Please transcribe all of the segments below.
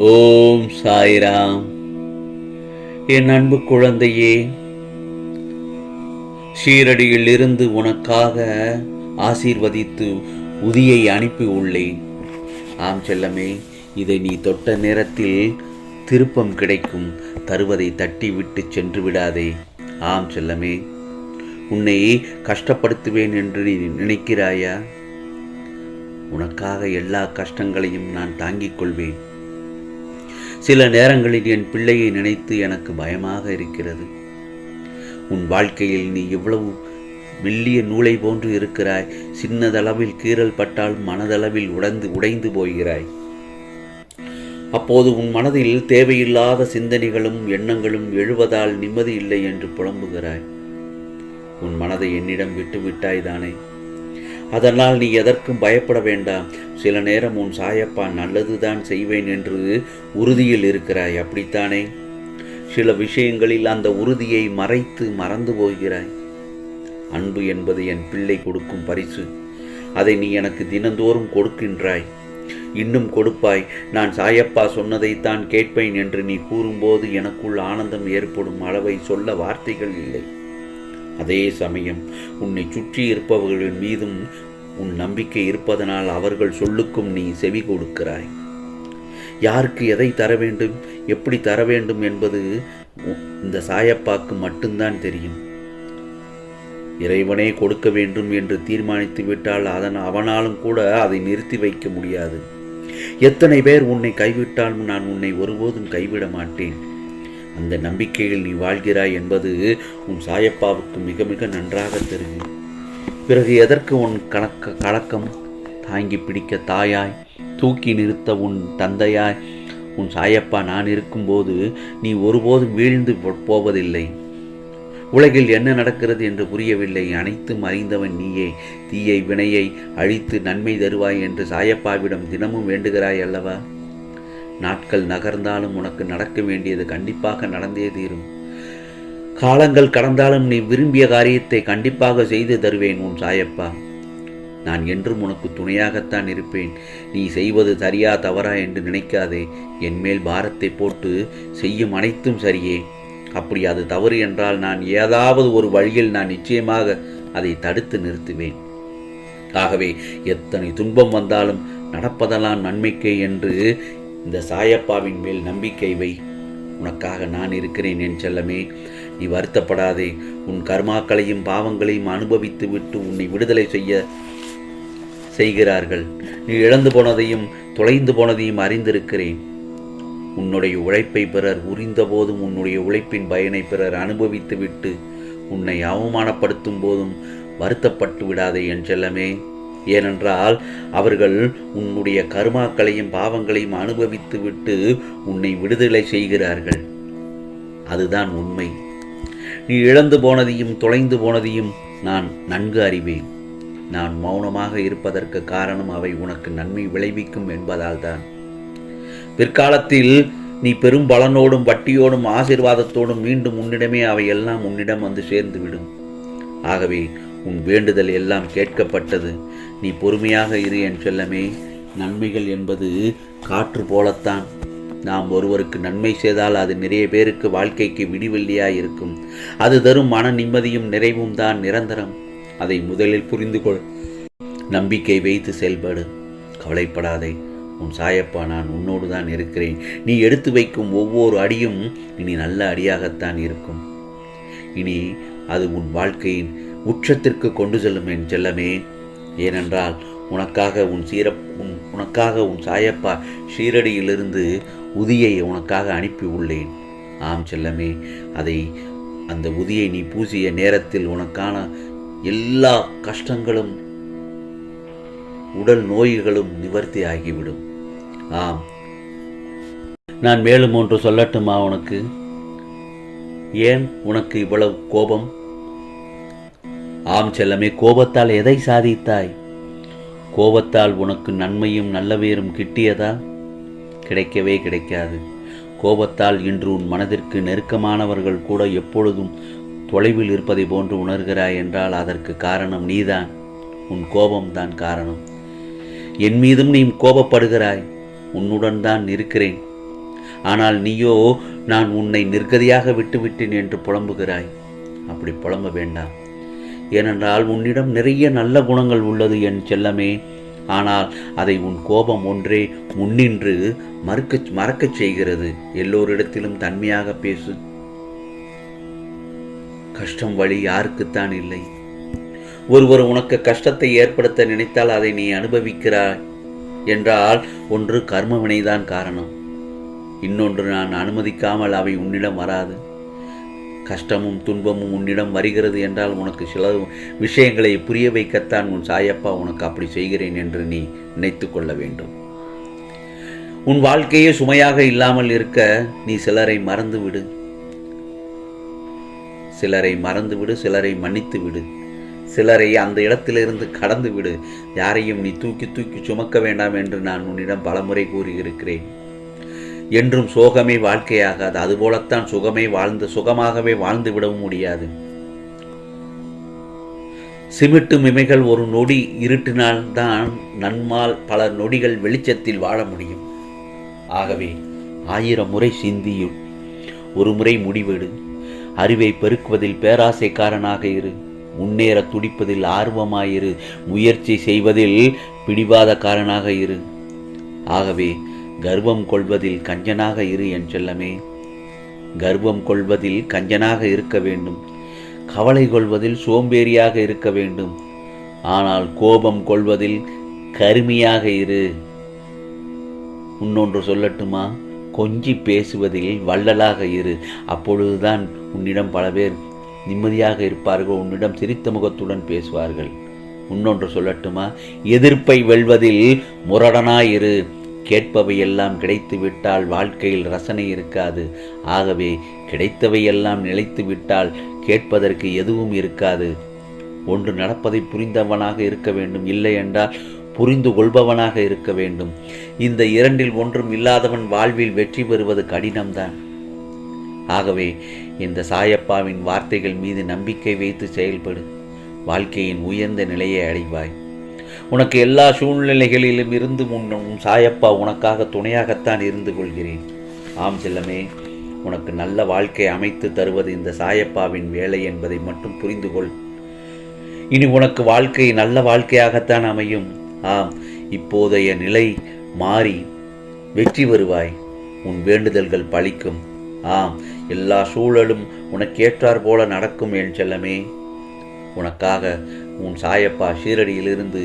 ஓம் சாய்ராம். என் அன்பு குழந்தையே, ஷீரடியில் இருந்து உனக்காக ஆசீர்வதித்து உதியை அனுப்பி உள்ளேன். ஆம் செல்லமே, இதை நீ தொட்ட நேரத்தில் திருப்பம் கிடைக்கும். தருவதை தட்டி விட்டு சென்று விடாதே. ஆம் செல்லமே, உன்னை கஷ்டப்படுத்துவேன் என்று நீ நினைக்கிறாயா? உனக்காக எல்லா கஷ்டங்களையும் நான் தாங்கிக் கொள்வேன். சில நேரங்களில் என் பிள்ளையை நினைத்து எனக்கு பயமாக இருக்கிறது. உன் வாழ்க்கையில் நீ இவ்வளவு மெல்லிய நூலை போன்று இருக்கிறாய். சின்னதளவில் கீறல் பட்டால் மனதளவில் உடைந்து போகிறாய். அப்போது உன் மனதில் தேவையில்லாத சிந்தனைகளும் எண்ணங்களும் எழுவதால் நிம்மதி இல்லை என்று புலம்புகிறாய். உன் மனதை என்னிடம் விட்டுவிட்டாய் தானே? அதனால் நீ எதற்கும் பயப்பட வேண்டாம். சில நேரம் உன் சாயப்பா நல்லதுதான் செய்வேன் என்று உறுதியில் இருக்கிறாய், அப்படித்தானே? சில விஷயங்களில் அந்த உறுதியை மறைத்து மறந்து போகிறாய். அன்பு என்பது என் பிள்ளை கொடுக்கும் பரிசு. அதை நீ எனக்கு தினந்தோறும் கொடுக்கின்றாய், இன்னும் கொடுப்பாய். நான் சாயப்பா சொன்னதைத்தான் கேட்பேன் என்று நீ கூறும்போது எனக்குள் ஆனந்தம் ஏற்படும் அளவை சொல்ல வார்த்தைகள் இல்லை. அதே சமயம் உன்னை சுற்றி இருப்பவர்கள் மீதும் உன் நம்பிக்கை இருப்பதனால் அவர்கள் சொல்லுக்கும் நீ செவி கொடுக்கிறாய். யாருக்கு எதை தர வேண்டும், எப்படி தர வேண்டும் என்பது இந்த சாயப்பாக்கு மட்டும்தான் தெரியும். இறைவனே கொடுக்க வேண்டும் என்று தீர்மானித்து விட்டால் அவனாலும் கூட அதை நிறுத்தி வைக்க முடியாது. எத்தனை பேர் உன்னை கைவிட்டாலும் நான் உன்னை ஒருபோதும் கைவிட மாட்டேன். அந்த நம்பிக்கையில் நீ வாழ்கிறாய் என்பது உன் சாயப்பாவுக்கு மிக மிக நன்றாக தெரியும். பிறகு எதற்கு உன் கலக்கம்? தாங்கி பிடிக்க தாயாய், தூக்கி நிறுத்த உன் தந்தையாய் உன் சாயப்பா நான் இருக்கும்போது நீ ஒருபோதும் வீழ்ந்து போவதில்லை. உலகில் என்ன நடக்கிறது என்று புரியவில்லை. அனைத்தும் அறிந்தவன் நீயே. தீயை வினையை அழித்து நன்மை தருவாய் என்று சாயப்பாவிடம் தினமும் வேண்டுகிறாய் அல்லவா? நாட்கள் நகர்ந்தாலும் உனக்கு நடக்க வேண்டியது கண்டிப்பாக நடந்தே தீரும். காலங்கள் கடந்தாலும் நீ விரும்பிய காரியத்தை கண்டிப்பாக செய்து தருவேன் உன் சாயப்பா. நான் என்றும் உனக்கு துணையாகத்தான் இருப்பேன். நீ செய்வது சரியா தவறா என்று நினைக்காதே. என் மேல் பாரத்தை போட்டு செய்யும் அனைத்தும் சரியே. அப்படி அது தவறு என்றால் நான் ஏதாவது ஒரு வழியில் நான் நிச்சயமாக அதை தடுத்து நிறுத்துவேன். ஆகவே எத்தனை துன்பம் வந்தாலும் நடப்பதெல்லாம் நன்மைக்கே என்று இந்த சாயப்பாவின் மேல் நம்பிக்கை வை. உனக்காக நான் இருக்கிறேன் என் செல்லமே. நீ வருத்தப்படாதே. உன் கர்மாக்களையும் பாவங்களையும் அனுபவித்து விட்டு உன்னை விடுதலை செய்கிறார்கள். நீ இழந்து போனதையும் தொலைந்து போனதையும் அறிந்திருக்கிறேன். உன்னுடைய உழைப்பை பிறர் உரிந்த போதும் உன்னுடைய உழைப்பின் பயனை பிறர் அனுபவித்து விட்டு உன்னை அவமானப்படுத்தும் போதும் வருத்தப்பட்டு விடாதே என் செல்லமே. ஏனென்றால் அவர்கள் உன்னுடைய கர்மாக்களையும் பாவங்களையும் அனுபவித்து விட்டு உன்னை விடுதலை செய்கிறார்கள். அதுதான் உண்மை. நீ இழந்து போனதையும் தொலைந்து போனதையும் நான் நன்கு அறிவேன். நான் மௌனமாக இருப்பதற்கு காரணம் அவை உனக்கு நன்மை விளைவிக்கும் என்பதால் தான். பிற்காலத்தில் நீ பெரும் பலனோடும் வட்டியோடும் ஆசீர்வாதத்தோடும் மீண்டும் உன்னிடமே அவையெல்லாம் உன்னிடம் வந்து சேர்ந்துவிடும். ஆகவே உன் வேண்டுதல் எல்லாம் கேட்கப்பட்டது. நீ பொறுமையாக இரு என் செல்லமே. நன்மைகள் என்பது காற்று போலத்தான். நாம் ஒருவருக்கு நன்மை செய்தால் அது நிறைய பேருக்கு வாழ்க்கைக்கு விடிவெள்ளியாய் இருக்கும். அது தரும் மன நிம்மதியும் நிறைவும் தான் நிரந்தரம். அதை முதலில் புரிந்து கொள். நம்பிக்கை வைத்து செயல்படு. கவலைப்படாதே. உன் சாயப்பா நான் உன்னோடு தான் இருக்கிறேன். நீ எடுத்து வைக்கும் ஒவ்வொரு அடியும் இனி நல்ல அடியாகத்தான் இருக்கும். இனி அது உன் வாழ்க்கையின் உச்சத்திற்கு கொண்டு செல்லும் என் செல்லமே. ஏனென்றால் உனக்காக உன் சாயப்பா ஷீரடியிலிருந்து உதியை உனக்காக அனுப்பி உள்ளேன். ஆம் செல்லமே, அந்த உதியை நீ பூசிய நேரத்தில் உனக்கான எல்லா கஷ்டங்களும் உடல் நோய்களும் நிவர்த்தி ஆகிவிடும். ஆம், நான் மேலும் ஒன்று சொல்லட்டுமா உனக்கு? ஏன் உனக்கு இவ்வளவு கோபம்? ஆம் செல்லமே, கோபத்தால் எதை சாதித்தாய்? கோபத்தால் உனக்கு நன்மையும் நல்ல பேரும் கிட்டியதா? கிடைக்கவே கிடைக்காது. கோபத்தால் இன்று உன் மனதிற்கு நெருக்கமானவர்கள் கூட எப்பொழுதும் தொலைவில் இருப்பதை போன்று உணர்கிறாய் என்றால் அதற்கு காரணம் நீதான். உன் கோபம்தான் காரணம். என் மீதும் நீ கோபப்படுகிறாய். உன்னுடன் தான் இருக்கிறேன். ஆனால் நீயோ நான் உன்னை நிர்கதியாக விட்டுவிட்டேன் என்று புலம்புகிறாய். அப்படி புலம்ப வேண்டாம். ஏனென்றால் உன்னிடம் நிறைய நல்ல குணங்கள் உள்ளது என் செல்லமே. ஆனால் அதை உன் கோபம் ஒன்றே முன்னின்று மறக்கச் செய்கிறது. எல்லோரிடத்திலும் தன்மையாக பேசு. கஷ்டம் வழி யாருக்குத்தான் இல்லை? ஒருவர் உனக்கு கஷ்டத்தை ஏற்படுத்த நினைத்தால் அதை நீ அனுபவிக்கிறாய் என்றால் ஒன்று கர்ம வினைதான் காரணம், இன்னொன்று நான் அனுமதிக்காமல் அவை உன்னிடம் வராது. கஷ்டமும் துன்பமும் உன்னிடம் வருகிறது என்றால் உனக்கு சில விஷயங்களை புரிய வைக்கத்தான் உன் சாயப்பா உனக்கு அப்படி செய்கிறேன் என்று நீ நினைத்து கொள்ள வேண்டும். உன் வாழ்க்கையே சுமையாக இல்லாமல் இருக்க நீ சிலரை மறந்துவிடு, சிலரை மன்னித்து விடு, சிலரை அந்த இடத்திலிருந்து கடந்து விடு. யாரையும் நீ தூக்கி சுமக்க வேண்டாம் என்று நான் உன்னிடம் பலமுறை கூறியிருக்கிறேன். என்றும் சோகமே வாழ்க்கையாகாது. அதுபோலத்தான் சுகமாகவே வாழ்ந்து விடவும் முடியாது. சிமிட்டும் இமைகள் ஒரு நொடி இருட்டினால்தான் நன்மால் பல நொடிகள் வெளிச்சத்தில் வாழ முடியும். ஆகவே 1000 முறை சிந்தியுள், ஒரு முறை முடிவெடு. அறிவை பெருக்குவதில் பேராசைக்காரனாக இரு. முன்னேற துடிப்பதில் ஆர்வமாயிரு. முயற்சி செய்வதில் பிடிவாதக்காரனாக இரு. ஆகவே கர்வம் கொள்வதில் கஞ்சனாக இரு என் செல்லமே. கர்வம் கொள்வதில் கஞ்சனாக இருக்க வேண்டும். கவலை கொள்வதில் சோம்பேறியாக இருக்க வேண்டும். ஆனால் கோபம் கொள்வதில் கருமியாக இரு. இன்னொன்று சொல்லட்டுமா? கொஞ்சி பேசுவதில் வள்ளலாக இரு. அப்பொழுதுதான் உன்னிடம் பல பேர் நிம்மதியாக இருப்பார்கள், உன்னிடம் சிரித்த முகத்துடன் பேசுவார்கள். இன்னொன்று சொல்லட்டுமா? எதிர்ப்பை வெல்வதில் முரடனாயிரு. கேட்பவையெல்லாம் கிடைத்து விட்டால் வாழ்க்கையில் ரசனை இருக்காது. ஆகவே கிடைத்தவையெல்லாம் நிலைத்து விட்டால் கேட்பதற்கு எதுவும் இருக்காது. ஒன்று நடப்பதை புரிந்தவனாக இருக்க வேண்டும், இல்லை என்றால் புரிந்து கொள்பவனாக இருக்க வேண்டும். இந்த இரண்டில் ஒன்றும் இல்லாதவன் வாழ்வில் வெற்றி பெறுவது கடினம்தான். ஆகவே இந்த சாயப்பாவின் வார்த்தைகள் மீது நம்பிக்கை வைத்து செயல்படு. வாழ்க்கையின் உயர்ந்த நிலையை அடைவாய். உனக்கு எல்லா சூழ்நிலைகளிலும் இருந்து உன் சாயப்பா உனக்காக துணையாகத்தான் இருந்து கொள்கிறேன். ஆம் செல்லமே, உனக்கு நல்ல வாழ்க்கை அமைத்து தருவது இந்த சாயப்பாவின் வேலை என்பதை மட்டும் புரிந்து கொள். இனி உனக்கு வாழ்க்கை நல்ல வாழ்க்கையாகத்தான் அமையும். ஆம், இப்போதைய நிலை மாறி வெற்றி வருவாய். உன் வேண்டுதல்கள் பலிக்கும். ஆம், எல்லா சூழலும் உனக்கேற்றார் போல நடக்கும் என் செல்லமே. உனக்காக உன் சாயப்பா ஷீரடியிலிருந்து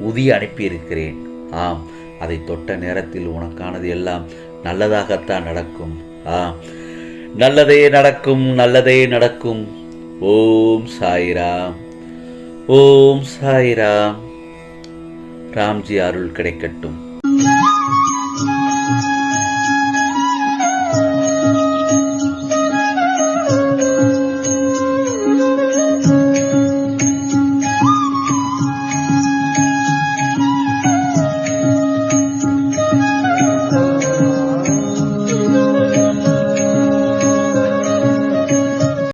உதி அனுப்பியிருக்கிறேன். ஆம், அதை தொட்ட நேரத்தில் உனக்கானது எல்லாம் நல்லதாகத்தான் நடக்கும். ஆம், நல்லதே நடக்கும், நல்லதே நடக்கும். ஓம் சாய்ராம், ஓம் சாய்ராம். ராம்ஜி அருள் கிடைக்கட்டும்.